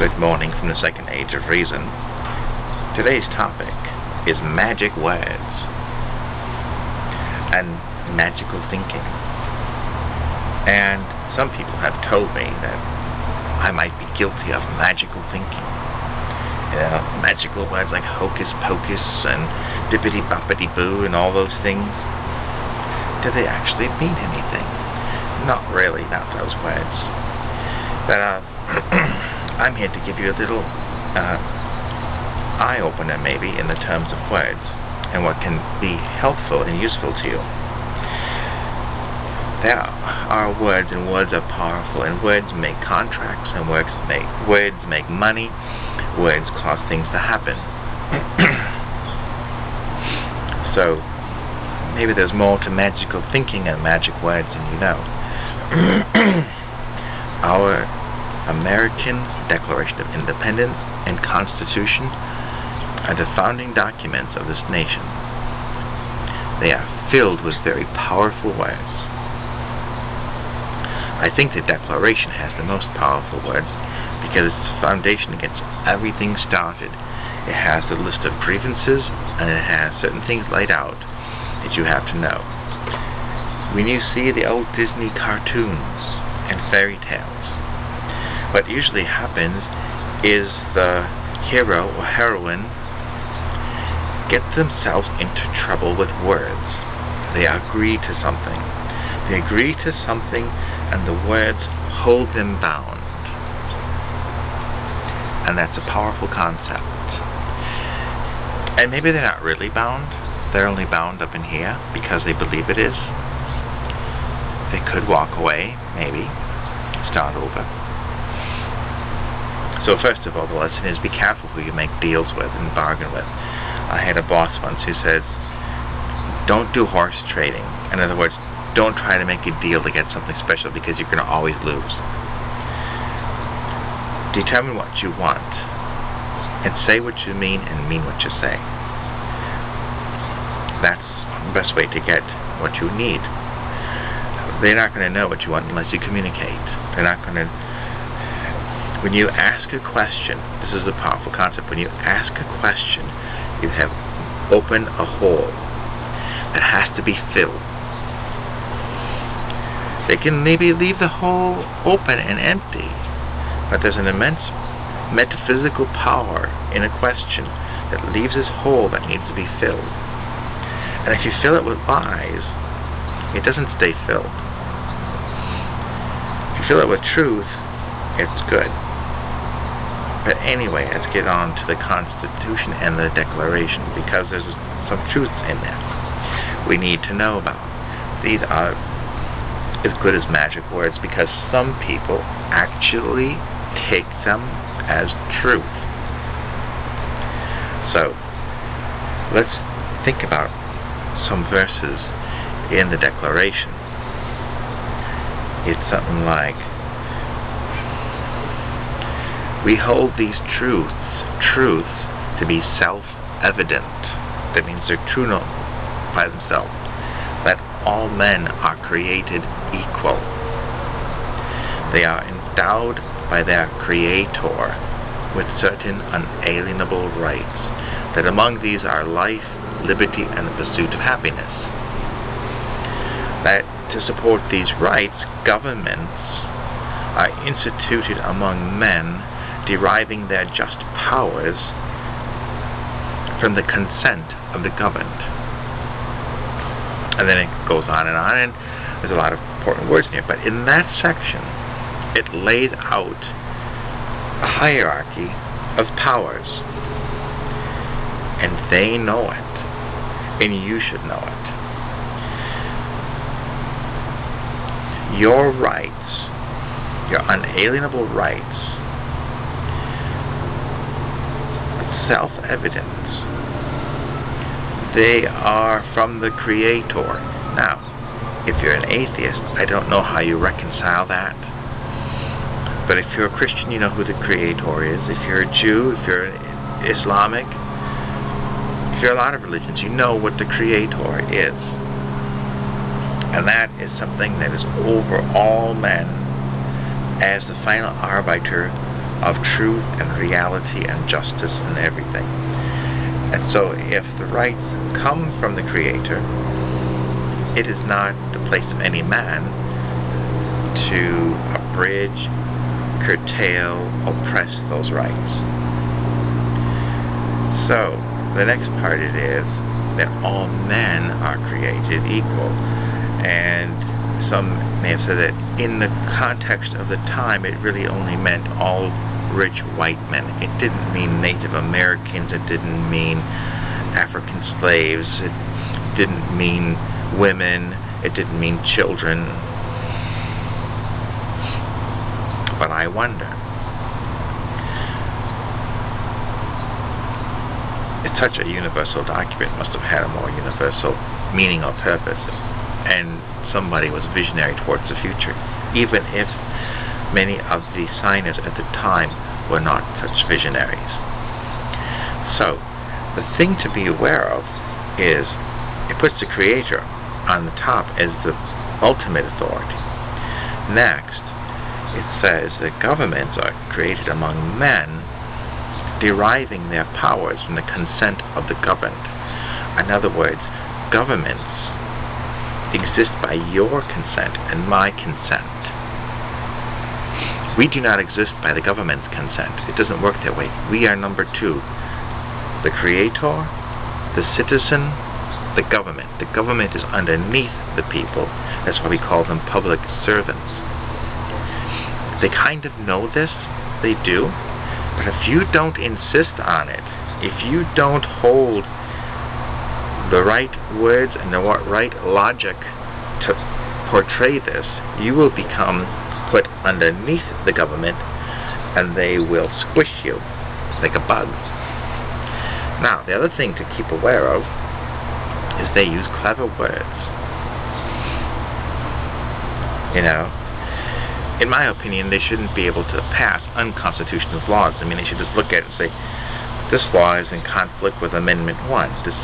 Good morning from the second age of reason. Today's topic is magic words and magical thinking. And some people have told me that I might be guilty of magical thinking. Magical words like hocus pocus and dippity boppity boo and all those things. Do they actually mean anything? Not really, not those words. But I'm here to give you a little eye-opener maybe in the terms of words and what can be helpful and useful to you. There are words, and words are powerful, and words make contracts, and words make money, words cause things to happen. So maybe there's more to magical thinking and magic words than you know. Our American Declaration of Independence and Constitution are the founding documents of this nation. They are filled with very powerful words. I think the Declaration has the most powerful words because it's the foundation that gets everything started. It has a list of grievances, and it has certain things laid out that you have to know. When you see the old Disney cartoons and fairy tales, what usually happens is the hero or heroine get themselves into trouble with words. They agree to something. They agree to something, and the words hold them bound. And that's a powerful concept. And maybe they're not really bound. They're only bound up in here because they believe it is. They could walk away, maybe, start over. So first of all, the lesson is be careful who you make deals with and bargain with. I had a boss once who says, don't do horse trading. In other words, don't try to make a deal to get something special because you're going to always lose. Determine what you want and say what you mean and mean what you say. That's the best way to get what you need. They're not going to know what you want unless you communicate. They're not going to... When you ask a question, this is a powerful concept. When you ask a question, you have opened a hole that has to be filled. They can maybe leave the hole open and empty, but there's an immense metaphysical power in a question that leaves this hole that needs to be filled. And if you fill it with lies, it doesn't stay filled. If you fill it with truth, it's good. But anyway, let's get on to the Constitution and the Declaration, because there's some truth in there we need to know about. These are as good as magic words because some people actually take them as truth. So, let's think about some verses in the Declaration. It's something like, we hold these truths to be self-evident. That means they're true by themselves. That all men are created equal. They are endowed by their Creator with certain unalienable rights. That among these are life, liberty, and the pursuit of happiness. That to support these rights, governments are instituted among men, deriving their just powers from the consent of the governed. And then it goes on, and there's a lot of important words in here. But in that section, it lays out a hierarchy of powers. And they know it. And you should know it. Your rights, your unalienable rights, self-evident. They are from the Creator. Now, if you're an atheist, I don't know how you reconcile that. But if you're a Christian, you know who the Creator is. If you're a Jew, if you're Islamic, if you're a lot of religions, you know what the Creator is. And that is something that is over all men as the final arbiter of truth and reality and justice and everything. And so if the rights come from the Creator, it is not the place of any man to abridge, curtail, oppress those rights. So the next part it is that all men are created equal. And some may have said that in the context of the time it really only meant all rich white men. It didn't mean Native Americans, it didn't mean African slaves, it didn't mean women, it didn't mean children. But I wonder, it's such a universal document, must have had a more universal meaning or purpose, and somebody was visionary towards the future, even if many of the signers at the time were not such visionaries. So the thing to be aware of is it puts the Creator on the top as the ultimate authority. Next, it says that governments are created among men, deriving their powers from the consent of the governed. In other words, governments exist by your consent and my consent. We do not exist by the government's consent. It doesn't work that way. We are number two. The Creator, the citizen, the government. The government is underneath the people. That's why we call them public servants. They kind of know this. They do. But if you don't insist on it, if you don't hold the right words and the right logic to portray this, you will become put underneath the government and they will squish you like a bug. Now, the other thing to keep aware of is they use clever words. You know, in my opinion, they shouldn't be able to pass unconstitutional laws. I mean, they should just look at it and say, this law is in conflict with Amendment 1. This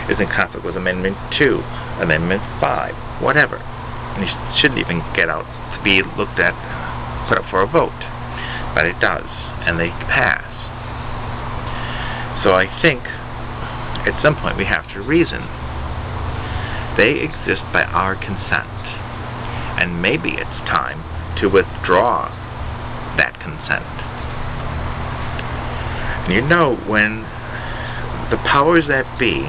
is in conflict with Amendment 2, Amendment 5, whatever. And it shouldn't even get out to be looked at, put up for a vote. But it does, and they pass. So I think at some point we have to reason. They exist by our consent. And maybe it's time to withdraw that consent. And you know, when the powers that be,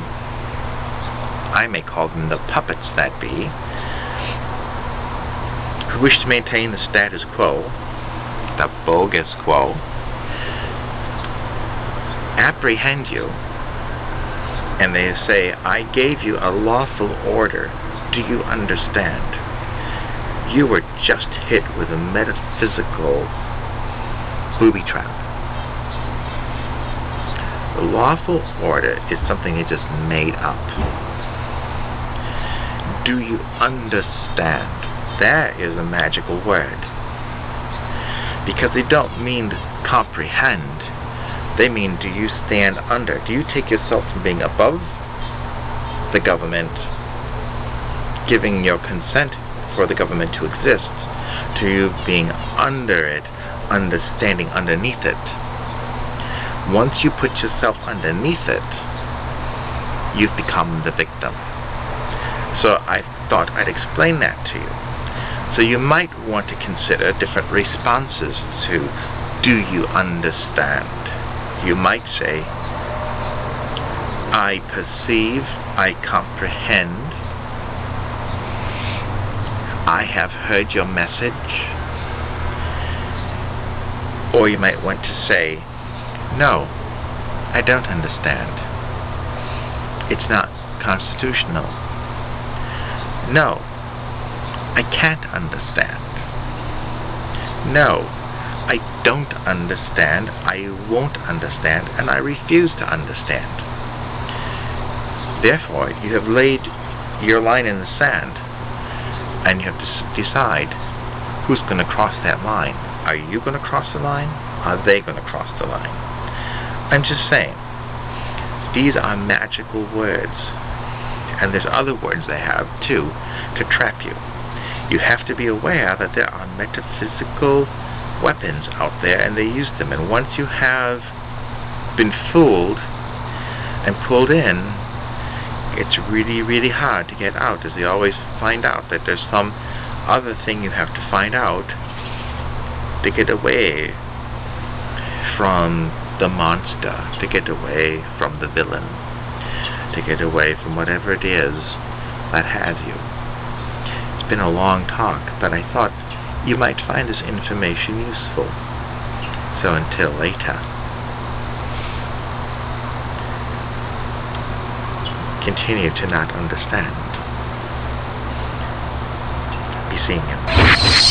I may call them the puppets that be, who wish to maintain the status quo, the bogus quo, apprehend you, and they say, I gave you a lawful order. Do you understand? You were just hit with a metaphysical booby trap. The lawful order is something they just made up. Do you understand? That is a magical word. Because they don't mean comprehend. They mean, do you stand under? Do you take yourself from being above the government, giving your consent for the government to exist, to you being under it, understanding underneath it? Once you put yourself underneath it, you've become the victim. So I thought I'd explain that to you. So you might want to consider different responses to, do you understand? You might say, I perceive, I comprehend, I have heard your message. Or you might want to say, no, I don't understand. It's not constitutional. No, I can't understand. No, I don't understand, I won't understand, and I refuse to understand. Therefore, you have laid your line in the sand, and you have to decide who's going to cross that line. Are you going to cross the line? Are they going to cross the line? I'm just saying, these are magical words, and there's other words they have, too, to trap you. You have to be aware that there are metaphysical weapons out there, and they use them. And once you have been fooled and pulled in, it's really, really hard to get out, as they always find out that there's some other thing you have to find out to get away from the monster, to get away from the villain, to get away from whatever it is that has you. It's been a long talk, but I thought you might find this information useful. So until later, continue to not understand. Be seeing you.